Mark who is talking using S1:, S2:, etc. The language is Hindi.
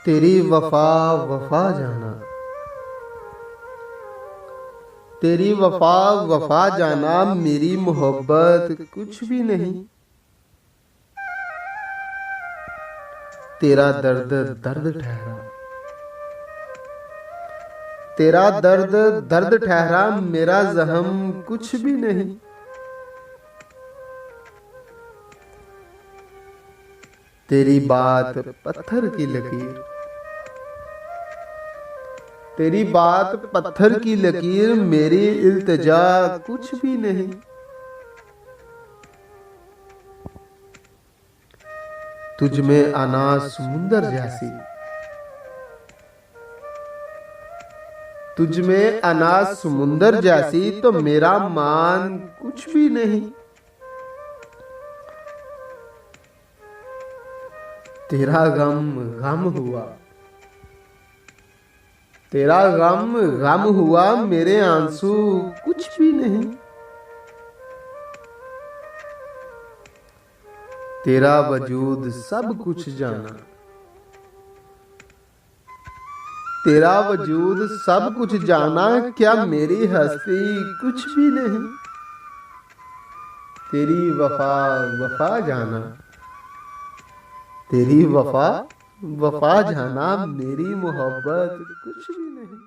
S1: तेरी वफा वफा जाना, तेरी वफा वफा जाना, मेरी मोहब्बत कुछ भी नहीं। तेरा दर्द दर्द ठहरा, तेरा दर्द दर्द ठहरा, मेरा जख्म कुछ भी नहीं। तेरी बात पत्थर की लकीर, तेरी बात पत्थर की लकीर, मेरी इल्तिजा कुछ भी नहीं। तुझ में आना समुंदर जैसी, तुझ में आना समुंदर जैसी, तो मेरा मान कुछ भी नहीं। तेरा गम गम हुआ, तेरा गम गम हुआ, मेरे आंसू कुछ भी नहीं। तेरा वजूद सब कुछ जाना, तेरा वजूद सब कुछ जाना, क्या मेरी हस्ती कुछ भी नहीं। तेरी वफा वफा जाना, तेरी वफा वफा जाना, मेरी मोहब्बत कुछ भी नहीं।